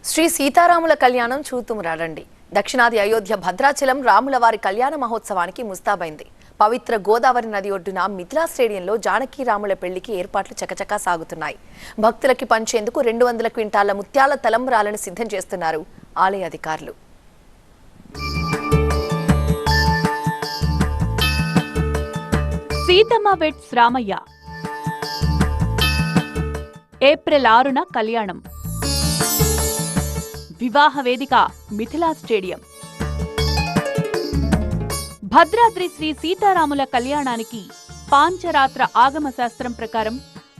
శ్రీ సీతారాముల కళ్యాణం చూతుమురాడండి. దక్షిణాది అయోధ్య భద్రాచలం రాములవారి కళ్యాణ మహోత్సవానికి ముస్తాబైంది. పవిత్ర గోదావరి నది ఒడ్డున మిథిలా స్టేడియంలో జానకి రాముల పెళ్లికి ఏర్పాట్లు చకచకా సాగుతున్నాయి. భక్తులకి పంచేందుకు 200 క్వింటాల ముత్యాల తలంబ్రాలను సిద్ధం చేస్తున్నారు ఆలయ అధికారులు. సీతమ్మ వెడ్స్ రామయ్య. ఏప్రిల్ 6న కళ్యాణం. వివాహ వేదిక మిథిలా స్టేడియం. భద్రాద్రి శ్రీ సీతారాముల కళ్యాణానికి పాంచరాత్ర ఆగమ శాస్త్రం ప్రకారం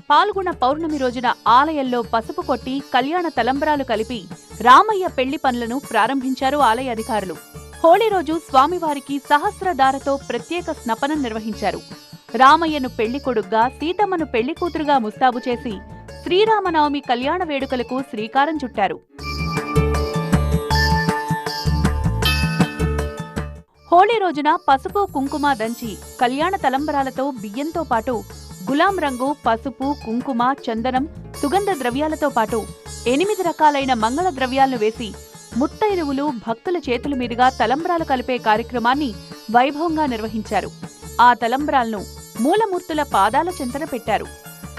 పాల్గొన పౌర్ణమి రోజున ఆలయంలో పసుపు కొట్టి కళ్యాణ తలంబ్రాలు కలిపి రామయ్య పెళ్లి పనులను ప్రారంభించారు ఆలయ అధికారులు. హోళీ రోజు స్వామివారికి సహస్రధారతో ప్రత్యేక స్నపనం నిర్వహించారు. రామయ్యను పెళ్లి కొడుగ్గా, సీతమ్మను పెళ్లి కూతురుగా ముస్తాబు చేసి శ్రీరామనవమి కళ్యాణ వేడుకలకు శ్రీకారం చుట్టారు. హోళీ రోజున పసుపు కుంకుమ దంచి కళ్యాణ తలంబరాలతో బియ్యంతో పాటు గులాం రంగు, పసుపు, కుంకుమ, చందనం, సుగంధ ద్రవ్యాలతో పాటు 8 రకాలైన మంగళ ద్రవ్యాలను వేసి ముత్తైదువులు భక్తుల చేతుల మీదుగా తలంబ్రాలు కలిపే కార్యక్రమాన్ని వైభవంగా నిర్వహించారు. ఆ తలంబ్రాలను మూలమూర్తుల పాదాల చెంతన పెట్టారు.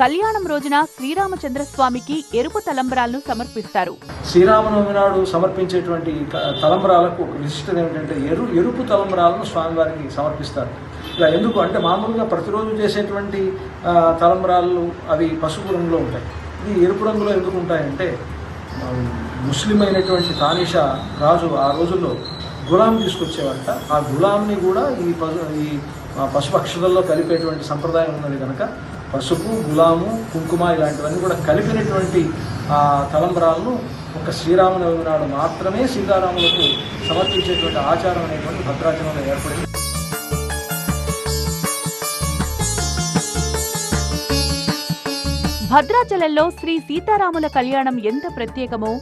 కళ్యాణం రోజున శ్రీరామచంద్రస్వామికి ఎరుపు తలంబ్రాలను సమర్పిస్తారు. శ్రీరామనవమి నాడు సమర్పించేటువంటి తలంబ్రాలకు ఒక విశిష్టత ఏమిటంటే ఎరుపు తలంబ్రాలను స్వామివారికి సమర్పిస్తారు. ఇలా ఎందుకు అంటే మామూలుగా ప్రతిరోజు చేసేటువంటి తలంబ్రాలు అవి పసుపు రంగులో ఉంటాయి. ఇది ఎరుపు రంగులో ఎందుకు ఉంటాయంటే ముస్లిం అయినటువంటి తానిషా రాజు ఆ రోజుల్లో గులాం తీసుకొచ్చేవారట. ఆ గులాంని కూడా ఈ పసుపు అక్షరాల్లో కలిపేటువంటి సంప్రదాయం ఉన్నది కనుక పసుపు, గులాము, కుంకుమ ఇలాంటివన్నీ కూడా కలిపినటువంటి ఆ తలంబ్రాలను ఒక శ్రీరామనవమి నాడు మాత్రమే సీతారాములకు సమర్పించేటువంటి ఆచారం అనేటువంటి భద్రాచలంలో ఏర్పడింది. భద్రాచలంలో శ్రీ సీతారాముల కళ్యాణం ఎంత ప్రత్యేకమో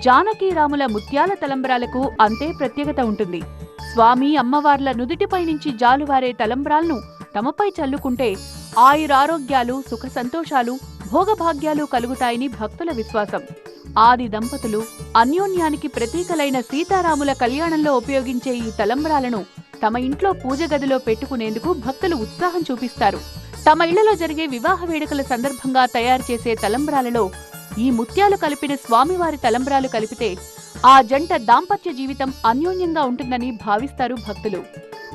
జానకి రాముల ముత్యాల తలంబ్రాలకు అంతే ప్రత్యేకత ఉంటుంది. స్వామి అమ్మవార్ల నుదుటిపై నుంచి జాలువారే తలంబ్రాలను తమపై చల్లుకుంటే ఆయురారోగ్యాలు, సుఖ సంతోషాలు, భోగభాగ్యాలు కలుగుతాయని భక్తుల విశ్వాసం. ఆది దంపతులు అన్యోన్యానికి ప్రతీకలైన సీతారాముల కళ్యాణంలో ఉపయోగించే ఈ తలంబ్రాలను తమ ఇంట్లో పూజ గదిలో పెట్టుకునేందుకు భక్తులు ఉత్సాహం చూపిస్తారు. తమ ఇళ్లలో జరిగే వివాహ వేడుకల సందర్భంగా తయారు చేసే తలంబ్రాలలో ఈ ముత్యాలు కలిపిన స్వామివారి తలంబ్రాలు కలిపితే ఆ జంట దాంపత్య జీవితం అన్యోన్యంగా ఉంటుందని భావిస్తారు భక్తులు.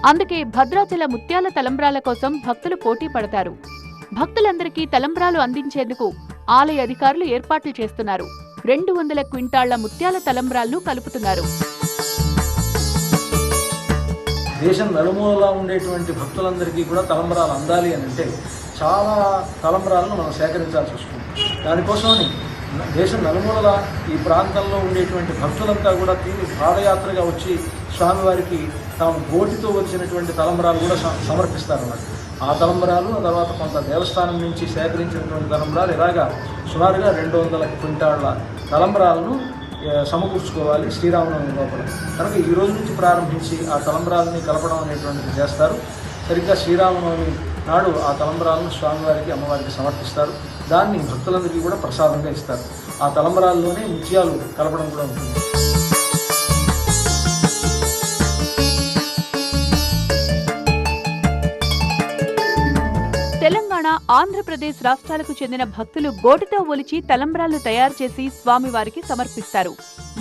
అందుకే భద్రాచల ముత్యాల తలంబ్రాల కోసం భక్తులు పోటీ పడతారు. భక్తులందరికీ తలంబ్రాలు అందించేందుకు ఆలయ అధికారులు ఏర్పాట్లు చేస్తున్నారు. 200 క్వింటాళ్ల ముత్యాల తలంబ్రాలను కలుపుతున్నారు. దేశం నలుమూలలా ఉండేటువంటి భక్తులందరికీ కూడా తలంబ్రాలు అందాలి అని అంటే చాలా తలంబ్రాలను మనం సేకరించాల్సి వస్తుంది. దానికోసమని దేశం నలుమూలల ఈ ప్రాంతంలో ఉండేటువంటి భక్తులంతా కూడా పాదయాత్రగా వచ్చి స్వామివారికి తాము గోటితో వచ్చినటువంటి తలంబ్రాలు కూడా సమర్పిస్తారన్నమాట. ఆ తలంబ్రాలు ఆ తర్వాత కొంత దేవస్థానం నుంచి సేకరించినటువంటి తలంబ్రాలు ఇలాగా సుమారుగా 200 క్వింటాళ్ల తలంబ్రాలను సమకూర్చుకోవాలి శ్రీరామనవమి లోపల. కనుక ఈ రోజు నుంచి ప్రారంభించి ఆ తలంబ్రాలని కలపడం అనేటువంటిది చేస్తారు. సరిగ్గా శ్రీరామనవమి నాడు ఆ తలంబ్రాలను స్వామివారికి, అమ్మవారికి సమర్పిస్తారు. దాన్ని భక్తులందరికీ కూడా ప్రసాదంగా ఇస్తారు. ఆ తలంబ్రాల్లోనే ముత్యాలు కలపడం కూడా ఉంటుంది. తెలంగాణ, ఆంధ్రప్రదేశ్ రాష్ట్రాలకు చెందిన భక్తులు గోటితో ఒలిచి తలంబ్రాలను తయారు చేసి స్వామివారికి సమర్పిస్తారు.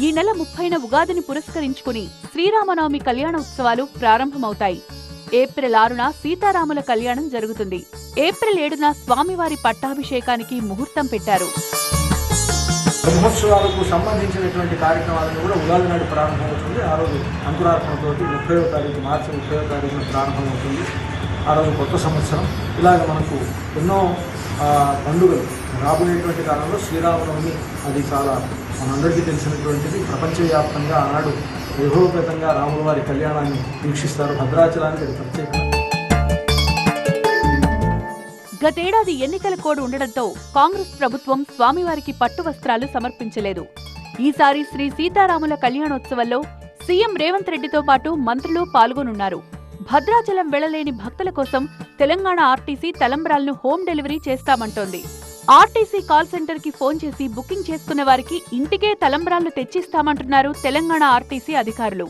ఈ నెల 30న ఉగాదిని పురస్కరించుకుని శ్రీరామనవమి కళ్యాణ ఉత్సవాలు ప్రారంభమవుతాయి. ఏప్రిల్ 6న సీతారాముల కళ్యాణం జరుగుతుంది. ఏప్రిల్ 7న స్వామివారి పట్టాభిషేకానికి ముహూర్తం పెట్టారు. బ్రహ్మోత్సవాలకు సంబంధించినటువంటి కార్యక్రమాలను కూడా ఉగాది నాడు ప్రారంభమవుతుంది. ఆ రోజు అంకురార్పణతో 30వ తారీఖు, మార్చి 30వ తారీఖున ప్రారంభమవుతుంది. ఆ రోజు కొత్త సంవత్సరం. ఇలాగ మనకు ఎన్నో పండుగలు రాబోయేటువంటి కాలంలో శ్రీరామనవమి అది చాలా మనందరికీ తెలిసినటువంటిది. ప్రపంచవ్యాప్తంగా ఆనాడు వైభవపేతంగా రాముల వారి కళ్యాణాన్ని వీక్షిస్తారు. భద్రాచలానికి అది ప్రత్యేకత. గతేడాది ఎన్నికల కోడ్ ఉండడంతో కాంగ్రెస్ ప్రభుత్వం స్వామివారికి పట్టు వస్త్రాలు సమర్పించలేదు. ఈసారి శ్రీ సీతారాముల కళ్యాణోత్సవంలో సీఎం రేవంత్ రెడ్డితో పాటు మంత్రులు పాల్గొనున్నారు. భద్రాచలం వెళ్లలేని భక్తుల కోసం తెలంగాణ ఆర్టీసీ తలంబ్రాలను హోమ్ డెలివరీ చేస్తామంటోంది. ఆర్టీసీ కాల్ సెంటర్ కి ఫోన్ చేసి బుకింగ్ చేసుకున్న వారికి ఇంటికే తలంబ్రాలు తెచ్చిస్తామంటున్నారు తెలంగాణ ఆర్టీసీ అధికారులు.